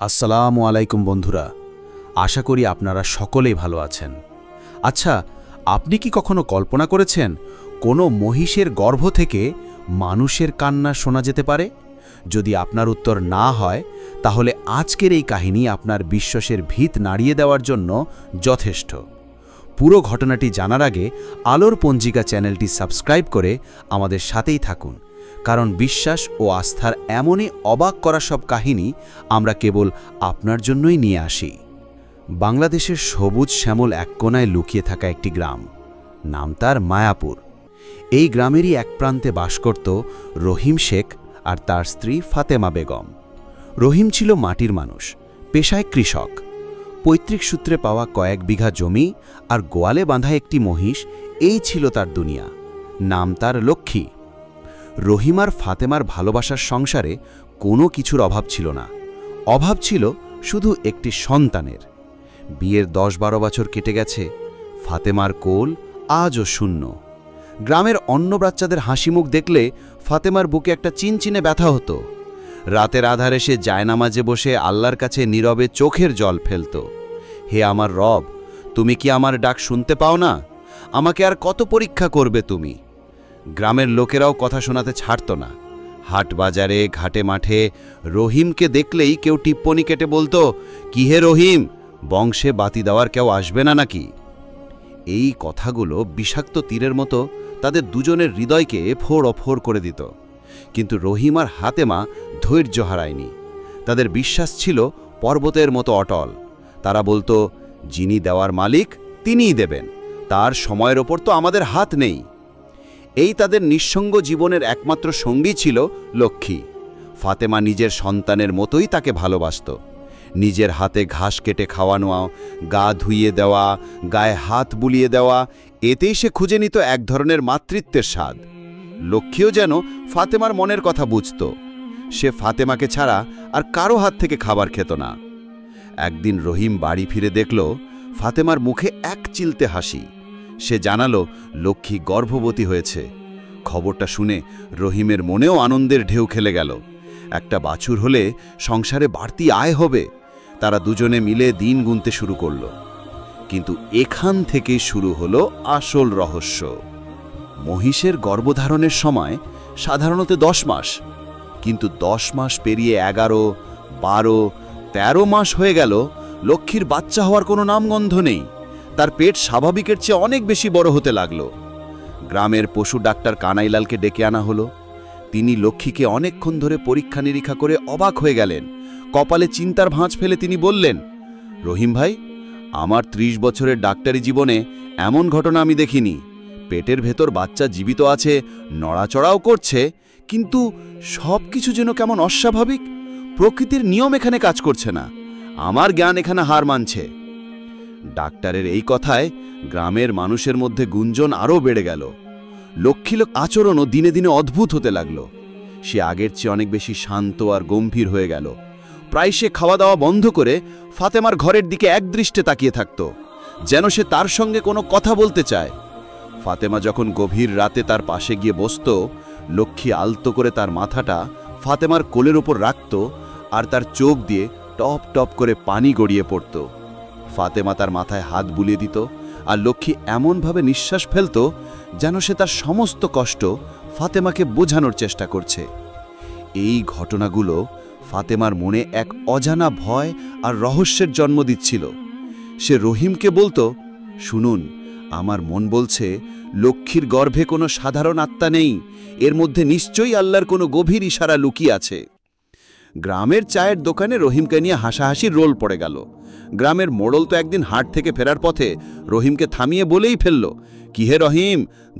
আসসালামু আলাইকুম বন্ধুরা, আশা করি আপনারা সকলেই ভালো আছেন। আচ্ছা, আপনি কি কখনো কল্পনা করেছেন কোনো মহিষের গর্ভ থেকে মানুষের কান্না শোনা যেতে পারে? যদি আপনার উত্তর না হয়, তাহলে আজকের এই কাহিনী আপনার বিশ্বাসের ভিত নাড়িয়ে দেওয়ার জন্য যথেষ্ট। পুরো ঘটনাটি জানার আগে আলোর পঞ্জিকা চ্যানেলটি সাবস্ক্রাইব করে আমাদের সাথেই থাকুন, কারণ বিশ্বাস ও আস্থার এমনই অবাক করা সব কাহিনী আমরা কেবল আপনার জন্যই নিয়ে আসি। বাংলাদেশের সবুজ শ্যামল এক কোণায় লুকিয়ে থাকা একটি গ্রাম, নাম তার মায়াপুর। এই গ্রামেরই এক প্রান্তে বাস করত রহিম শেখ আর তার স্ত্রী ফাতেমা বেগম। রহিম ছিল মাটির মানুষ, পেশায় কৃষক। পৈতৃক সূত্রে পাওয়া কয়েক বিঘা জমি আর গোয়ালে বাঁধা একটি মহিষ, এই ছিল তার দুনিয়া। নাম তার লক্ষ্মী। রহিম আর ফাতেমার ভালোবাসার সংসারে কোনো কিছুর অভাব ছিল না। অভাব ছিল শুধু একটি সন্তানের। বিয়ের ১০-১২ বছর কেটে গেছে, ফাতেমার কোল আজও শূন্য। গ্রামের অন্য বাচ্চাদের হাসিমুখ দেখলে ফাতেমার বুকে একটা চিনচিনে ব্যথা হতো। রাতের আধারে সে জায়নামাজে বসে আল্লাহর কাছে নীরবে চোখের জল ফেলত। হে আমার রব, তুমি কি আমার ডাক শুনতে পাও না? আমাকে আর কত পরীক্ষা করবে তুমি? গ্রামের লোকেরাও কথা শোনাতে ছাড়ত না। হাট বাজারে, ঘাটে মাঠে রহিমকে দেখলেই কেউ টিপ্পনি কেটে বলতো, কি হে রহিম, বংশে বাতি দেওয়ার কেউ আসবে না নাকি? এই কথাগুলো বিষাক্ত তীরের মতো তাদের দুজনের হৃদয়কে ফোড় করে দিত। কিন্তু রহিম আর হাতেমা ধৈর্য হারায়নি। তাদের বিশ্বাস ছিল পর্বতের মতো অটল। তারা বলতো, যিনি দেওয়ার মালিক তিনিই দেবেন, তার সময়ের ওপর তো আমাদের হাত নেই। এই তাদের নিঃসঙ্গ জীবনের একমাত্র সঙ্গী ছিল লক্ষ্মী। ফাতেমা নিজের সন্তানের মতোই তাকে ভালোবাসত। নিজের হাতে ঘাস কেটে খাওয়ানো, গা ধুইয়ে দেওয়া, গায়ে হাত বুলিয়ে দেওয়া, এতেই সে খুঁজে নিত এক ধরনের মাতৃত্বের স্বাদ। লক্ষ্মীও যেন ফাতেমার মনের কথা বুঝত। সে ফাতেমাকে ছাড়া আর কারো হাত থেকে খাবার খেত না। একদিন রহিম বাড়ি ফিরে দেখল ফাতেমার মুখে এক চিলতে হাসি। সে জানালো লক্ষ্মী গর্ভবতী হয়েছে। খবরটা শুনে রহিমের মনেও আনন্দের ঢেউ খেলে গেল। একটা বাছুর হলে সংসারে বাড়তি আয় হবে। তারা দুজনে মিলে দিন গুনতে শুরু করল। কিন্তু এখান থেকেই শুরু হলো আসল রহস্য। মহিষের গর্ভধারণের সময় সাধারণত 10 মাস, কিন্তু 10 মাস পেরিয়ে 11, 12, 13 মাস হয়ে গেল, লক্ষ্মীর বাচ্চা হওয়ার কোনো নামগন্ধ নেই। তার পেট স্বাভাবিকের চেয়ে অনেক বেশি বড় হতে লাগল। গ্রামের পশু ডাক্তার কানাইলালকে ডেকে আনা হলো। তিনি লক্ষ্মীকে অনেকক্ষণ ধরে পরীক্ষা নিরীক্ষা করে অবাক হয়ে গেলেন। কপালে চিন্তার ভাঁজ ফেলে তিনি বললেন, রহিম ভাই, আমার 30 বছরের ডাক্তারি জীবনে এমন ঘটনা আমি দেখিনি। পেটের ভেতর বাচ্চা জীবিত আছে, নড়াচড়াও করছে, কিন্তু সব কিছু যেন কেমন অস্বাভাবিক। প্রকৃতির নিয়ম এখানে কাজ করছে না। আমার জ্ঞান এখানে হার মানছে। ডাক্তারের এই কথায় গ্রামের মানুষের মধ্যে গুঞ্জন আরও বেড়ে গেল। লক্ষ্মীর আচরণও দিনে দিনে অদ্ভুত হতে লাগল। সে আগের চেয়ে অনেক বেশি শান্ত আর গম্ভীর হয়ে গেল। প্রায় সে খাওয়া দাওয়া বন্ধ করে ফাতেমার ঘরের দিকে একদৃষ্টে তাকিয়ে থাকত, যেন সে তার সঙ্গে কোনো কথা বলতে চায়। ফাতেমা যখন গভীর রাতে তার পাশে গিয়ে বসত, লক্ষ্মী আলতো করে তার মাথাটা ফাতেমার কোলের ওপর রাখত, আর তার চোখ দিয়ে টপ টপ করে পানি গড়িয়ে পড়ত। ফাতেমা তার মাথায় হাত বুলিয়ে দিত, আর লক্ষ্মী এমনভাবে নিঃশ্বাস ফেলত যেন সে তার সমস্ত কষ্ট ফাতেমাকে বোঝানোর চেষ্টা করছে। এই ঘটনাগুলো ফাতেমার মনে এক অজানা ভয় আর রহস্যের জন্ম দিচ্ছিল। সে রহিমকে বলতো, শুনুন, আমার মন বলছে লক্ষ্মীর গর্ভে কোনো সাধারণ আত্মা নেই, এর মধ্যে নিশ্চয়ই আল্লাহর কোনো গভীর ইশারা লুকিয়ে আছে। গ্রামের চায়ের দোকানে রহিমকে নিয়ে হাসাহাসির রোল পড়ে গেল। গ্রামের মোড়ল তো একদিন হাট থেকে ফেরার পথে রহিমকে থামিয়ে বলেই ফেলল, কি হে রহিম,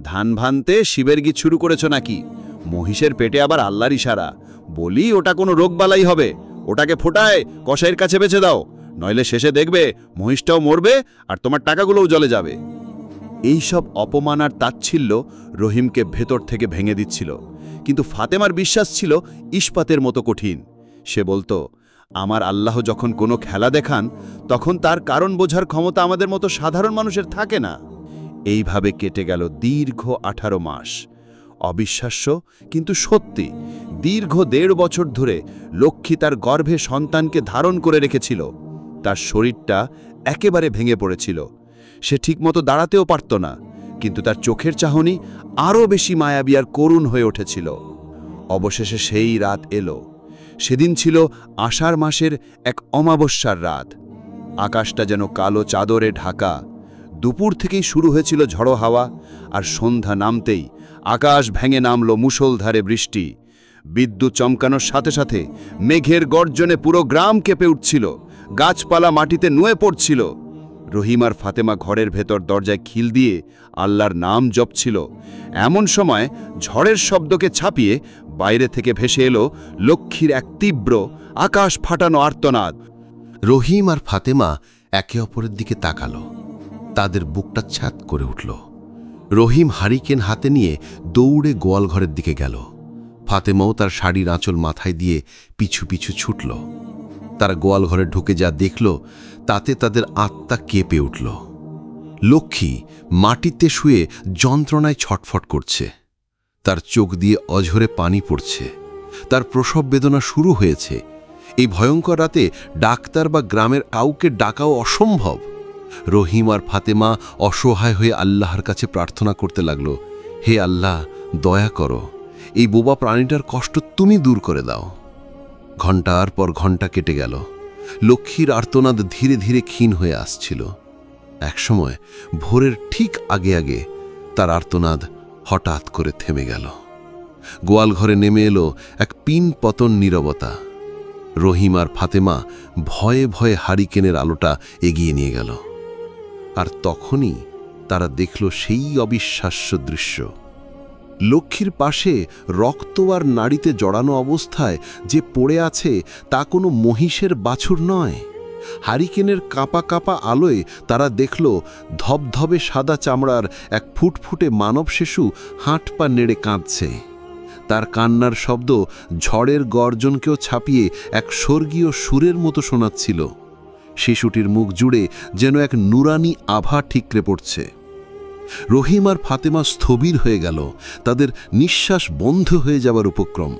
ধান ভানতে শিবের গীত শুরু করেছ নাকি? মহিষের পেটে আবার আল্লাহর ইশারা, বলি ওটা কোনো রোগবালাই হবে। ওটাকে ফোটায় কসাইয়ের কাছে বেচে দাও, নইলে শেষে দেখবে মহিষটাও মরবে আর তোমার টাকাগুলোও জলে যাবে। এইসব অপমান আর তাচ্ছিল্য রহিমকে ভেতর থেকে ভেঙে দিচ্ছিল। কিন্তু ফাতেমার বিশ্বাস ছিল ইস্পাতের মতো কঠিন। সে বলতো, আমার আল্লাহ যখন কোনো খেলা দেখান, তখন তার কারণ বোঝার ক্ষমতা আমাদের মতো সাধারণ মানুষের থাকে না। এইভাবে কেটে গেল দীর্ঘ 18 মাস। অবিশ্বাস্য কিন্তু সত্যি, দীর্ঘ ১.৫ বছর ধরে লক্ষ্মী তার গর্ভে সন্তানকে ধারণ করে রেখেছিল। তার শরীরটা একেবারে ভেঙে পড়েছিল, সে ঠিকমতো দাঁড়াতেও পারত না, কিন্তু তার চোখের চাহনি আরও বেশি মায়াবী আর করুণ হয়ে উঠেছিল। অবশেষে সেই রাত এলো। সেদিন ছিল আষাঢ় মাসের এক অমাবস্যার রাত। আকাশটা যেন কালো চাদরে ঢাকা। দুপুর থেকেই শুরু হয়েছিল ঝড়ো হাওয়া, আর সন্ধ্যা নামতেই আকাশ ভেঙে নামল মুষলধারে বৃষ্টি। বিদ্যুৎ চমকানোর সাথে সাথে মেঘের গর্জনে পুরো গ্রাম কেঁপে উঠছিল, গাছপালা মাটিতে নুয়ে পড়ছিল। রহিম আর ফাতেমা ঘরের ভেতর দরজায় খিল দিয়ে আল্লাহর নাম জপছিল। এমন সময় ঝড়ের শব্দকে ছাপিয়ে বাইরে থেকে ভেসে এলো লক্ষ্মীর এক তীব্র, আকাশ ফাটানো আর্তনাদ। রহিম আর ফাতেমা একে অপরের দিকে তাকালো। তাদের বুকটা ছাত করে উঠল। রহিম হারিকেন হাতে নিয়ে দৌড়ে গোয়ালঘরের দিকে গেল। ফাতেমাও তার শাড়ির আঁচল মাথায় দিয়ে পিছু পিছু ছুটল। তারা গোয়ালঘরে ঢুকে যা দেখল তাতে তাদের আত্মা কেঁপে উঠল। লক্ষ্মী মাটিতে শুয়ে যন্ত্রণায় ছটফট করছে। তার চোখ দিয়ে অঝরে পানি পড়ছে। তার প্রসব বেদনা শুরু হয়েছে। এই ভয়ঙ্কর রাতে ডাক্তার বা গ্রামের কাউকে ডাকাও অসম্ভব। রহিম আর ফাতেমা অসহায় হয়ে আল্লাহর কাছে প্রার্থনা করতে লাগল, হে আল্লাহ, দয়া করো, এই বোবা প্রাণীটার কষ্ট তুমি দূর করে দাও। ঘণ্টার পর ঘণ্টা কেটে গেল। লক্ষ্মীর আর্তনাদ ধীরে ধীরে ক্ষীণ হয়ে আসছিল। একসময় ভোরের ঠিক আগে আগে তার আর্তনাদ হঠাৎ করে থেমে গেল। গোয়ালঘরে নেমে এলো এক পিন পতন নীরবতা। রহিম আর ফাতেমা ভয়ে ভয়ে হারিকেনের আলোটা এগিয়ে নিয়ে গেল। আর তখনই তারা দেখল সেই অবিশ্বাস্য দৃশ্য। লক্ষ্মীর পাশে রক্ত আর নাড়িতে জড়ানো অবস্থায় যে পড়ে আছে তা কোনো মহিষের বাছুর নয়। হারিকেনের কাঁপা কাঁপা আলোয় তারা দেখল ধবধবে সাদা চামড়ার এক ফুটফুটে মানব শিশু হাঁট পা নেড়ে কাঁদছে। তার কান্নার শব্দ ঝড়ের গর্জনকেও ছাপিয়ে এক স্বর্গীয় সুরের মতো শোনাচ্ছিল। শিশুটির মুখ জুড়ে যেন এক নুরানি আভা ঠিকরে পড়ছে। রহিম আর ফাতেমা স্থবির হয়ে গেল, তাদের নিঃশ্বাস বন্ধ হয়ে যাবার উপক্রম।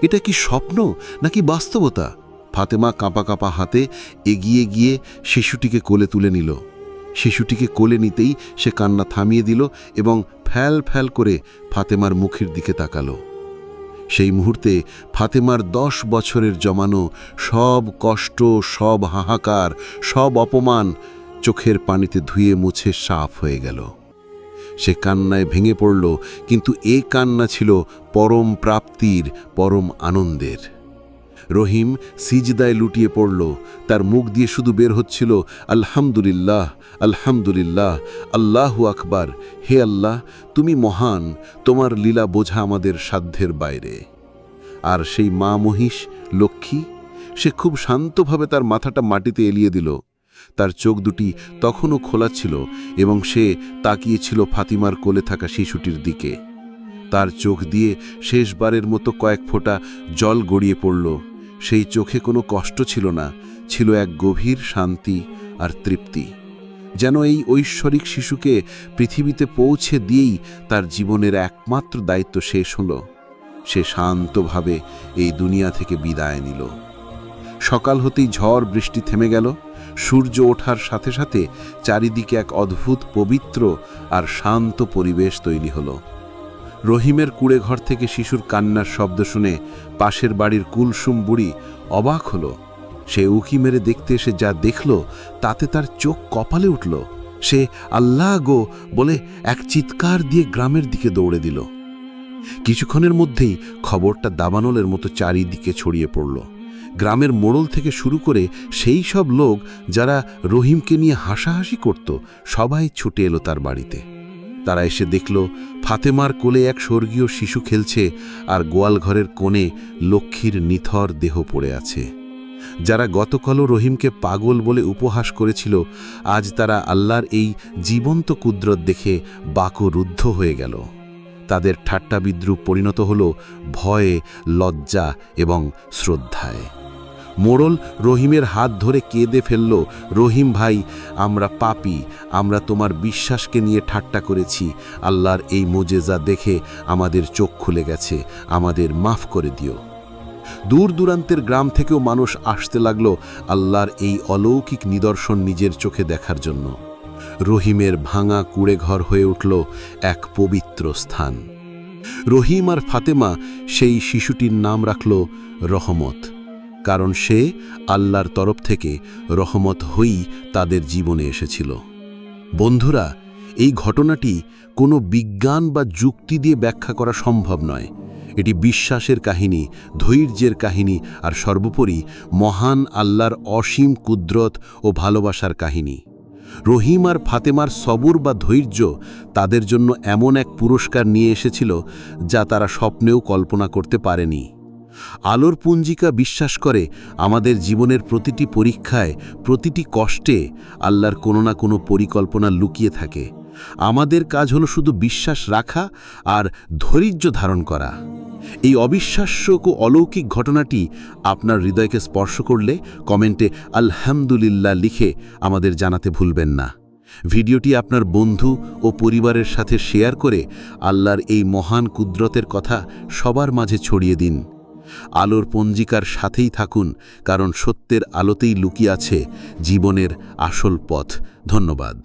এটা কি স্বপ্ন নাকি বাস্তবতা? ফাতেমা কাঁপা কাঁপা হাতে এগিয়ে গিয়ে শিশুটিকে কোলে তুলে নিল। শিশুটিকে কোলে নিতেই সে কান্না থামিয়ে দিল এবং ফ্যাল ফ্যাল করে ফাতেমার মুখের দিকে তাকালো। সেই মুহূর্তে ফাতেমার 10 বছরের জমানো সব কষ্ট, সব হাহাকার, সব অপমান চোখের পানিতে ধুয়ে মুছে সাফ হয়ে গেল। সে কান্নায় ভেঙে পড়ল, কিন্তু এ কান্না ছিল পরম প্রাপ্তির, পরম আনন্দের। রহিম সিজদায় লুটিয়ে পড়ল। তার মুখ দিয়ে শুধু বের হচ্ছিল আলহামদুলিল্লাহ, আলহামদুলিল্লাহ, আল্লাহু আকবার। হে আল্লাহ, তুমি মহান, তোমার লীলা বোঝা আমাদের সাধ্যের বাইরে। আর সেই মা মহিষ লক্ষ্মী, সে খুব শান্তভাবে তার মাথাটা মাটিতে এলিয়ে দিল। তার চোখ দুটি তখনও খোলা ছিল এবং সে তাকিয়েছিল ফাতিমার কোলে থাকা শিশুটির দিকে। তার চোখ দিয়ে শেষবারের মতো কয়েক ফোঁটা জল গড়িয়ে পড়ল। সেই চোখে কোনো কষ্ট ছিল না, ছিল এক গভীর শান্তি আর তৃপ্তি। যেন এই ঐশ্বরিক শিশুকে পৃথিবীতে পৌঁছে দিয়েই তার জীবনের একমাত্র দায়িত্ব শেষ হল। সে শান্তভাবে এই দুনিয়া থেকে বিদায় নিল। সকাল হতেই ঝড় বৃষ্টি থেমে গেল। সূর্য ওঠার সাথে সাথে চারিদিকে এক অদ্ভুত পবিত্র আর শান্ত পরিবেশ তৈরি হলো। রহিমের কুড়ে ঘর থেকে শিশুর কান্নার শব্দ শুনে পাশের বাড়ির কুলসুম বুড়ি অবাক হলো। সে উকি মেরে দেখতে এসে যা দেখল তাতে তার চোখ কপালে উঠল। সে আল্লাহ গো বলে এক চিৎকার দিয়ে গ্রামের দিকে দৌড়ে দিল। কিছুক্ষণের মধ্যেই খবরটা দাবানলের মতো চারিদিকে ছড়িয়ে পড়ল। গ্রামের মোড়ল থেকে শুরু করে সেই সব লোক যারা রহিমকে নিয়ে হাসাহাসি করত, সবাই ছুটে এলো তার বাড়িতে। তারা এসে দেখল ফাতেমার কোলে এক স্বর্গীয় শিশু খেলছে, আর গোয়ালঘরের কোণে লক্ষ্মীর নিথর দেহ পড়ে আছে। যারা গতকালও রহিমকে পাগল বলে উপহাস করেছিল, আজ তারা আল্লাহর এই জীবন্ত কুদরত দেখে বাকরুদ্ধ হয়ে গেল। তাদের ঠাট্টা বিদ্রূপ পরিণত হল ভয়ে, লজ্জা এবং শ্রদ্ধায়। মোড়ল রহিমের হাত ধরে কেঁদে ফেলল, রহিম ভাই, আমরা পাপী, আমরা তোমার বিশ্বাসকে নিয়ে ঠাট্টা করেছি। আল্লাহর এই মোজেজা দেখে আমাদের চোখ খুলে গেছে, আমাদের মাফ করে দিও। দূর দূরান্তের গ্রাম থেকেও মানুষ আসতে লাগলো আল্লাহর এই অলৌকিক নিদর্শন নিজের চোখে দেখার জন্য। রহিমের ভাঙা কুঁড়েঘর হয়ে উঠল এক পবিত্র স্থান। রহিম আর ফাতেমা সেই শিশুটির নাম রাখল রহমত, কারণ সে আল্লাহর তরফ থেকে রহমত হয়েই তাদের জীবনে এসেছিল। বন্ধুরা, এই ঘটনাটি কোনো বিজ্ঞান বা যুক্তি দিয়ে ব্যাখ্যা করা সম্ভব নয়। এটি বিশ্বাসের কাহিনী, ধৈর্যের কাহিনী, আর সর্বোপরি মহান আল্লাহর অসীম কুদরত ও ভালোবাসার কাহিনী। রহিম আর ফাতেমার সবুর বা ধৈর্য তাদের জন্য এমন এক পুরস্কার নিয়ে এসেছিল যা তারা স্বপ্নেও কল্পনা করতে পারেনি। আলোর পুঞ্জিকা বিশ্বাস করে আমাদের জীবনের প্রতিটি পরীক্ষায়, প্রতিটি কষ্টে আল্লাহর কোনো না কোনো পরিকল্পনা লুকিয়ে থাকে। আমাদের কাজ হলো শুধু বিশ্বাস রাখা আর ধৈর্য ধারণ করা। এই অবিশ্বাস্য ও অলৌকিক ঘটনাটি আপনার হৃদয়কে স্পর্শ করলে কমেন্টে আলহামদুলিল্লাহ লিখে আমাদের জানাতে ভুলবেন না। ভিডিওটি আপনার বন্ধু ও পরিবারের সাথে শেয়ার করে আল্লাহর এই মহান কুদরতের কথা সবার মাঝে ছড়িয়ে দিন। আলোর পঞ্জিকার সাথেই থাকুন, কারণ সত্যের আলোতেই লুকিয়ে আছে জীবনের আসল পথ। ধন্যবাদ।